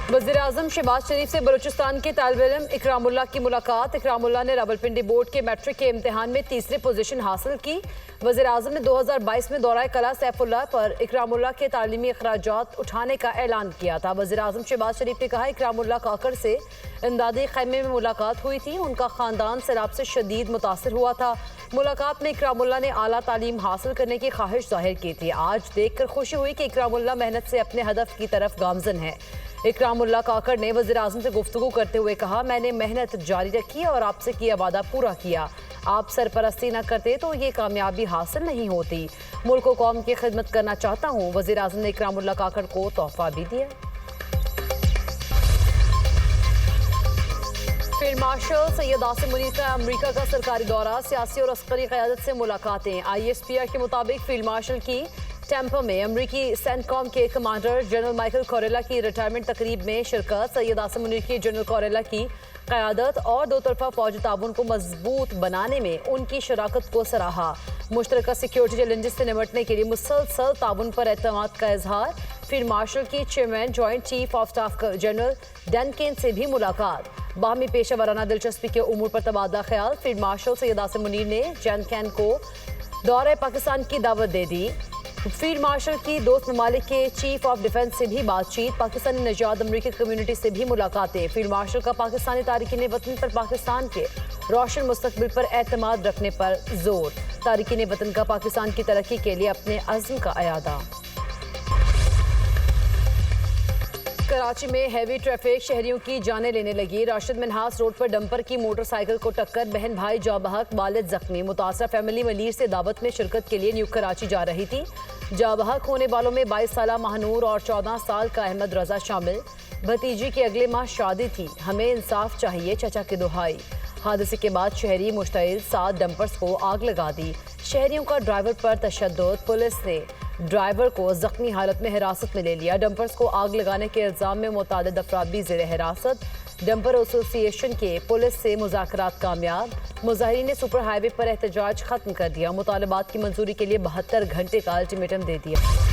वज़ीर-ए-आज़म शहबाज शरीफ से बलूचिस्तान के तालिब इल्म इकरामुल्लाह की मुलाकात। इकरामुल्लाह ने रावलपिंडी बोर्ड के मैट्रिक के इम्तिहान में तीसरी पोजीशन हासिल की। वज़ीर-ए-आज़म ने 2022 में दौरा कला सैफुल्लाह पर इकरामुल्लाह के तालीमी अखराजात उठाने का ऐलान किया था। वज़ीर-ए-आज़म शहबाज शरीफ ने कहा, इकरामुल्लाह काकड़ से इमदादी खैमे में मुलाकात हुई थी। उनका ख़ानदान सैलाब से शदीद मुतासर हुआ था। मुलाकात में इकरामुल्लाह ने आला तालीम हासिल करने की ख्वाहिश जाहिर की थी। आज देख कर खुशी हुई कि इकरामुल्लाह मेहनत से अपने हदफ की तरफ गामजन है। इकरामुल्लाह काकड़ ने वज़ीर-ए-आज़म से गुफ्तगू करते हुए कहा, मैंने मेहनत जारी रखी और आपसे किया वादा पूरा किया। आप सरपरस्ती न करते तो ये कामयाबी हासिल नहीं होती। मुल्क व कौम की खिदमत करना चाहता हूँ। वज़ीर-ए-आज़म ने इकरामुल्लाह काकड़ को तोहफा भी दिया। फील्ड मार्शल सैयद आसिम मुनीर का अमरीका का सरकारी दौरा, सियासी और अस्करी क़यादत से मुलाकातें। ISPR के मुताबिक फील्ड मार्शल की टेम्पा में अमरीकी सेंटकॉम के कमांडर जनरल माइकल कोरेला की रिटायरमेंट तकरीब में शिरकत। सैयद आसिम मुनीर की जनरल कोरेला की क़यादत और दो तरफा फौजी ताउन को मजबूत बनाने में उनकी शराकत को सराहा। मुश्तरका सिक्योरिटी चैलेंजेस से निपटने के लिए मुसलसल ताउन पर एतमाद का इजहार। फील्ड मार्शल की chairman joint chief of staff general Dan Caine से भी मुलाकात। बाहमी पेशा वराना दिलचस्पी के उमूर पर तबादला ख्याल। फील्ड मार्शल सैयद आसिम मुनीर ने डनकेन को दौरे पाकिस्तान की दावत दे दी। फील्ड मार्शल की दोस्त ममालिक के चीफ ऑफ डिफेंस से भी बातचीत। पाकिस्तानी नजाद अमरीकी कम्युनिटी से भी मुलाकातें। फील्ड मार्शल का पाकिस्तानी तारिकीन वतन पर पाकिस्तान के रोशन मुस्तकबिल पर एतमाद रखने पर जोर। तारिकीन वतन का पाकिस्तान की तरक्की के लिए अपने अज़्म का अयादा। कराची में हैवी ट्रैफिक, शहरियों की जानें लेने लगी। राशिद मिन्हास रोड पर डंपर की मोटरसाइकिल को टक्कर, बहन भाई जाबहक, वालिद जख्मी। मुतासरा फैमिली मलीर से दावत में शिरकत के लिए न्यू कराची जा रही थी। जाबहक होने वालों में 22 साल महानूर और 14 साल का अहमद रजा शामिल। भतीजी की अगले माह शादी थी, हमें इंसाफ चाहिए, चचा की दुहाई। हादसे के बाद शहरी मुश्तइल 7 डंपर्स को आग लगा दी। शहरियों का ड्राइवर पर तशद्दुद, पुलिस ने ड्राइवर को जख्मी हालत में हिरासत में ले लिया। डंपर्स को आग लगाने के इल्जाम में मुतअद्दिद अफराद भी ज़ेर हिरासत। डंपर एसोसिएशन के पुलिस से मुज़ाकरात कामयाब। मुजाहिरीन ने सुपर हाईवे पर एहतजाज खत्म कर दिया। मुतालबात की मंजूरी के लिए 72 घंटे का अल्टीमेटम दे दिया।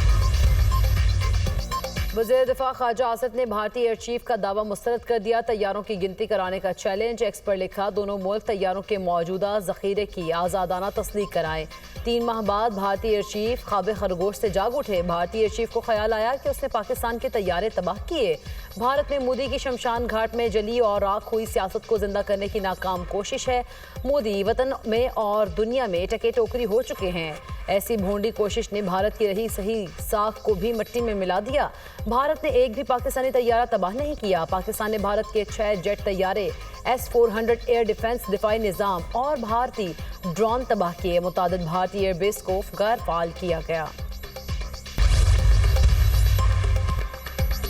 वज़ीर दिफा ख्वाजा आसिफ ने भारतीय एयर चीफ का दावा मुस्तरद कर दिया। तैयारों की गिनती कराने का चैलेंज। एक्स पर लिखा, दोनों मुल्क तैयारों के मौजूदा ज़ख़ीरे की आज़ादाना तस्दीक कराएं। 3 माह बाद भारतीय एयर चीफ ख्वाब खरगोश से जाग उठे। भारतीय एयर चीफ को ख्याल आया कि उसने पाकिस्तान के तैयारे तबाह किए। भारत में मोदी की शमशान घाट में जली और राख हुई सियासत को जिंदा करने की नाकाम कोशिश है। मोदी वतन में और दुनिया में टके टोकरी हो चुके हैं। ऐसी भोंडी कोशिश ने भारत की रही सही साख को भी मिट्टी में मिला दिया। भारत ने एक भी पाकिस्तानी तैयारा तबाह नहीं किया। पाकिस्तान ने भारत के 6 जेट तैयारे, S-400 एयर डिफेंस दिफाई निज़ाम और भारतीय ड्रोन तबाह किए। मुतादिद भारतीय एयरबेस को गैर फाल किया गया।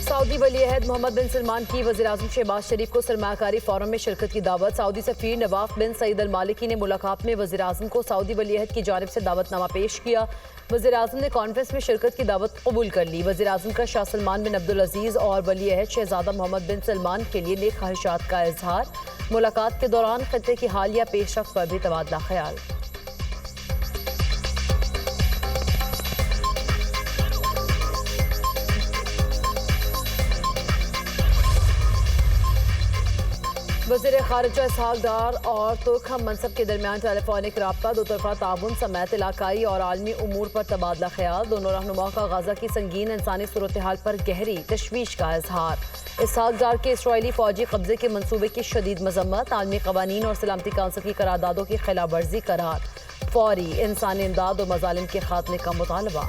सऊदी वली-ए-अहद मोहम्मद बिन सलमान की वज़ीर-ए-आज़म शहबाज शरीफ को सरमायाकारी फोरम में शिरकत की दावत। सऊदी सफ़ीर नवाफ बिन सईद अल मालिकी ने मुलाकात में वज़ीर-ए-आज़म को सऊदी वली-ए-अहद की जानिब से दावतनामा पेश किया। वज़ीर-ए-आज़म ने कॉन्फ्रेंस में शिरकत की दावत कबूल कर ली। वज़ीर-ए-आज़म का शाह सलमान बिन अब्दुल अजीज़ और वली-ए-अहद शहज़ादा मोहम्मद बिन सलमान के लिए नेक ख्वाहिशात का इजहार। मुलाकात के दौरान खित्ते की हालिया पेशरफ्त पर भी तबादला ख्याल। वज़ीर ख़ारिजा इसहाक़ डार और तुर्क हम मनसब के दरमियान टेलीफोनिक रब्ता, दो तरफा ताउन समेत इलाकाई और आलमी उमूर पर तबादला ख्याल। दोनों रहनुमाओं का गाज़ा की संगीन इंसानी सूरत हाल पर गहरी तशवीश का इजहार। इसहाक़ डार के इसराइली फ़ौजी कब्जे के मनसूबे की शदीद मजम्मत। आलमी क़वानीन और सलामती काउंसिल की करारदादों की खिलाफ वर्जी करार। फौरी इंसानी इमदाद और मज़ालिम के खात्मे का मुतालबा।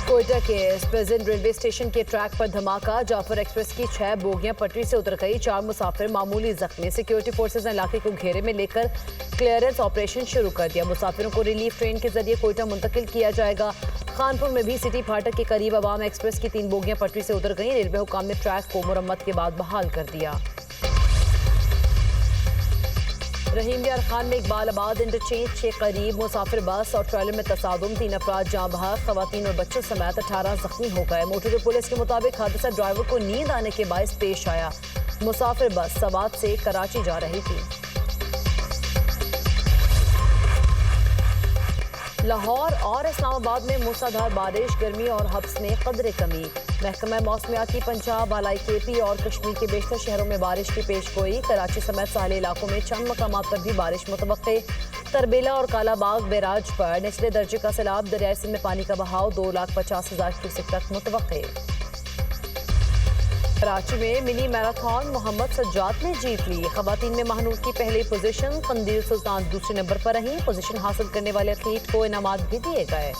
कोयटा के प्रेजेंट रेलवे स्टेशन के ट्रैक पर धमाका। जाफर एक्सप्रेस की 6 बोगियां पटरी से उतर गई। 4 मुसाफिर मामूली जख्मी। सिक्योरिटी फोर्सेज ने इलाके को घेरे में लेकर क्लियरेंस ऑपरेशन शुरू कर दिया। मुसाफिरों को रिलीफ ट्रेन के जरिए कोयटा मुंतकिल किया जाएगा। खानपुर में भी सिटी फाटक के करीब अवाम एक्सप्रेस की 3 बोगियां पटरी से उतर गई। रेलवे हुकाम ने ट्रैक को मुरम्मत के बाद बहाल कर दिया। रहीम यार खान में इकबालाबाद इंटरचेंज के करीब मुसाफिर बस और ट्रेलर में तसादुम। 3 अफराद जाँ बहक, खवातीन और बच्चों समेत 18 जख्मी हो गए। मोटर पुलिस के मुताबिक हादसा ड्राइवर को नींद आने के बायस पेश आया। मुसाफिर बस सवात से कराची जा रही थी। لاہور اور اسلام آباد میں موسلادھار بارش، گرمی اور حبس میں قدرے کمی۔ محکمہ موسمیات کی پنجاب، بالائی کے پی اور کشمیر کے بیشتر شہروں میں بارش کی پیش گوئی۔ کراچی سمیت ساحلی علاقوں میں چند مقامات پر بھی بارش متوقع۔ تربیلا اور کالا باغ بیراج پر نچلے درجے کا سیلاب، دریائے سندھ میں پانی کا بہاؤ 2,50,000 کیوسک تک متوقع۔ کراچی میں منی میراتھن محمد سجاد نے جیت لی۔ خواتین میں مہنور کی پہلی پوزیشن، قندیل سلطان دوسرے نمبر پر رہیں۔ پوزیشن حاصل کرنے والے ایتھلیٹ کو انعامات بھی دیے گئے۔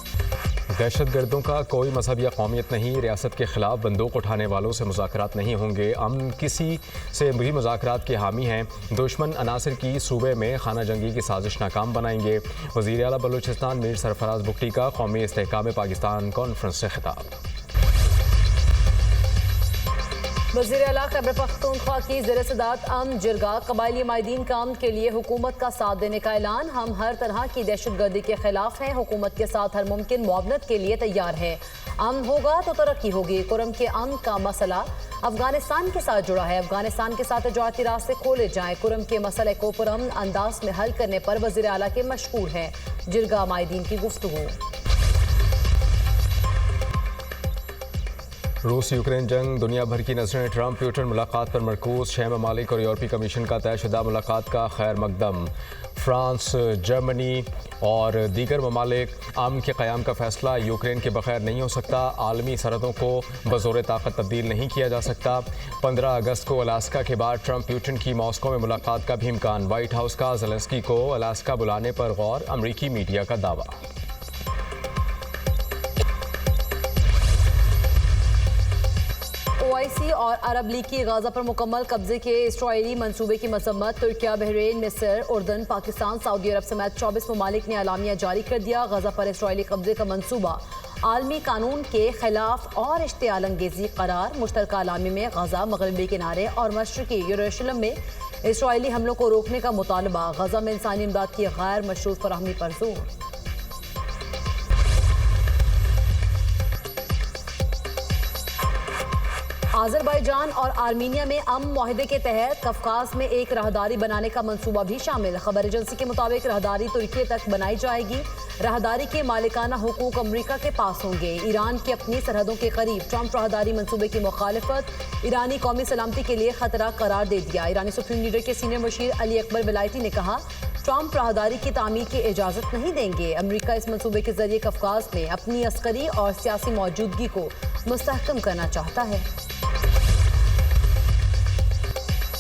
دہشت گردوں کا کوئی مذہب یا قومیت نہیں، ریاست کے خلاف بندوق اٹھانے والوں سے مذاکرات نہیں ہوں گے، امن کسی سے بھی مذاکرات کے حامی ہیں، دشمن عناصر کی صوبے میں خانہ جنگی کی سازش ناکام بنائیں گے۔ وزیر اعلیٰ بلوچستان میر سرفراز بگٹی کا قومی استحکام پاکستان کانفرنس سے خطاب۔ وزیر اعلیٰ خیبر پختونخوا کی زیر صدارت امن جرگہ، قبائلی مائدین کا امن کے لیے حکومت کا ساتھ دینے کا اعلان۔ ہم ہر طرح کی دہشت گردی کے خلاف ہیں، حکومت کے ساتھ ہر ممکن معاونت کے لیے تیار ہیں۔ امن ہوگا تو ترقی ہوگی۔ کرم کے امن کا مسئلہ افغانستان کے ساتھ جڑا ہے، افغانستان کے ساتھ تجارتی راستے کھولے جائیں۔ کرم کے مسئلے کو پرامن انداز میں حل کرنے پر وزیر اعلیٰ کے مشکور ہیں۔ جرگہ مائدین کی گفتگو۔ روس یوکرین جنگ، دنیا بھر کی نظریں ٹرمپ پیوٹن ملاقات پر مرکوز۔ 6 ممالک اور یورپی کمیشن کا طے شدہ ملاقات کا خیر مقدم۔ فرانس، جرمنی اور دیگر ممالک امن کے قیام کا فیصلہ یوکرین کے بغیر نہیں ہو سکتا، عالمی سرحدوں کو بزور طاقت تبدیل نہیں کیا جا سکتا۔ 15 اگست کو الاسکا کے بعد ٹرمپ پیوٹن کی ماسکو میں ملاقات کا بھی امکان۔ وائٹ ہاؤس کا زیلنسکی کو الاسکا بلانے پر غور، امریکی میڈیا کا دعویٰ۔ OIC اور عرب لیگ کی غزہ پر مکمل قبضے کے اسرائیلی منصوبے کی مذمت۔ ترکیہ، بحرین، مصر، اردن، پاکستان، سعودی عرب سمیت 24 ممالک نے اعلامیہ جاری کر دیا۔ غزہ پر اسرائیلی قبضے کا منصوبہ عالمی قانون کے خلاف اور اشتعال انگیزی قرار۔ مشترکہ اعلامیہ میں غزہ، مغربی کنارے اور مشرقی یروشلم میں اسرائیلی حملوں کو روکنے کا مطالبہ۔ غزہ میں انسانی امداد کی غیر مشروط فراہمی پر زور۔ آذربائیجان اور آرمینیا میں امن معاہدے کے تحت قفقاز میں ایک راہداری بنانے کا منصوبہ بھی شامل۔ خبر ایجنسی کے مطابق راہداری ترکی تک بنائی جائے گی۔ راہداری کے مالکانہ حقوق امریکہ کے پاس ہوں گے۔ ایران کی اپنی سرحدوں کے قریب ٹرمپ راہداری منصوبے کی مخالفت ایرانی قومی سلامتی کے لیے خطرہ قرار دے دیا۔ ایرانی سپریم لیڈر کے سینئر مشیر علی اکبر ولایتی نے کہا، ٹرمپ راہداری کی تعمیر کی اجازت نہیں دیں گے۔ امریکہ اس منصوبے کے ذریعے قفقاز میں اپنی عسکری اور سیاسی موجودگی کو مستحکم کرنا چاہتا ہے۔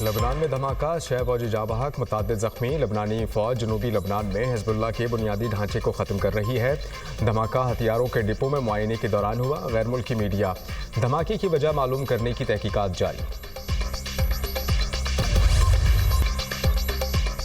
لبنان میں دھماکہ، 6 فوجی جاں بحق، متعدد زخمی۔ لبنانی فوج جنوبی لبنان میں حزب اللہ کے بنیادی ڈھانچے کو ختم کر رہی ہے۔ دھماکہ ہتھیاروں کے ڈپو میں معائنے کے دوران ہوا۔ غیر ملکی میڈیا دھماکے کی وجہ معلوم کرنے کی تحقیقات جاری۔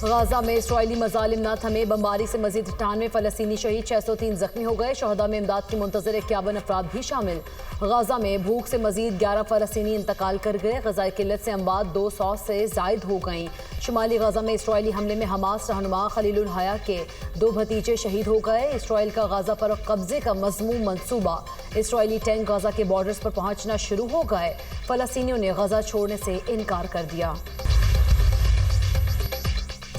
غزہ میں اسرائیلی مظالم نہ تھمے، بمباری سے مزید 98 فلسطینی شہید، 603 زخمی ہو گئے۔ شہداء میں امداد کی منتظر 51 افراد بھی شامل۔ غزہ میں بھوک سے مزید 11 فلسطینی انتقال کر گئے۔ غذائی قلت سے اموات 200 سے زائد ہو گئیں۔ شمالی غزہ میں اسرائیلی حملے میں حماس رہنما خلیل الحیا کے 2 بھتیجے شہید ہو گئے۔ اسرائیل کا غزہ پر قبضے کا مذموم منصوبہ، اسرائیلی ٹینک غزہ کے بارڈرز پر پہنچنا شروع ہو گئے۔ فلسطینیوں نے غزہ چھوڑنے سے انکار کر دیا۔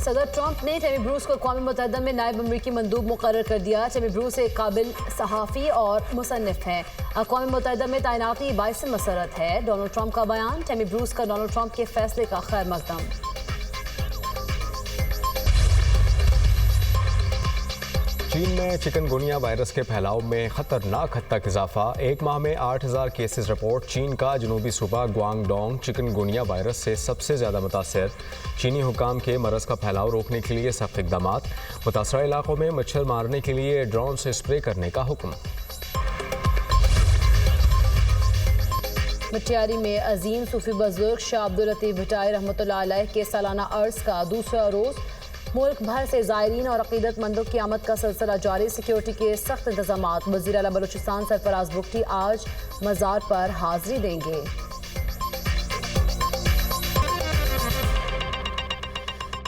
صدر ٹرمپ نے ٹیمی بروس کو اقوام متحدہ میں نائب امریکی مندوب مقرر کر دیا۔ ٹیمی بروس ایک قابل صحافی اور مصنف ہیں۔ اقوام متحدہ میں تعیناتی باعث مسرت ہے۔ ڈونلڈ ٹرمپ کا بیان، ٹیمی بروس کا ڈونلڈ ٹرمپ کے فیصلے کا خیر مقدم۔ چین میں چکن گونیا وائرس کے پھیلاؤ میں خطرناک حد تک اضافہ، ایک ماہ میں 8000 کیسز رپورٹ۔ چین کا جنوبی صوبہ گوانگ ڈونگ چکن گونیا وائرس سے سب سے زیادہ متاثر۔ چینی حکام کے مرض کا پھیلاؤ روکنے کے لیے سخت اقدامات، متاثرہ علاقوں میں مچھر مارنے کے لیے ڈرون سے اسپرے کرنے کا حکم۔ مٹیاری میں عظیم صوفی بزرگ شاہ عبداللطیف بھٹائی رحمۃ اللہ علیہ کے سالانہ عرس کا دوسرا روز، ملک بھر سے زائرین اور عقیدت مندوں کی آمد کا سلسلہ جاری۔ سیکیورٹی کے سخت انتظامات۔ وزیر اعلیٰ بلوچستان سرفراز بگٹی آج مزار پر حاضری دیں گے۔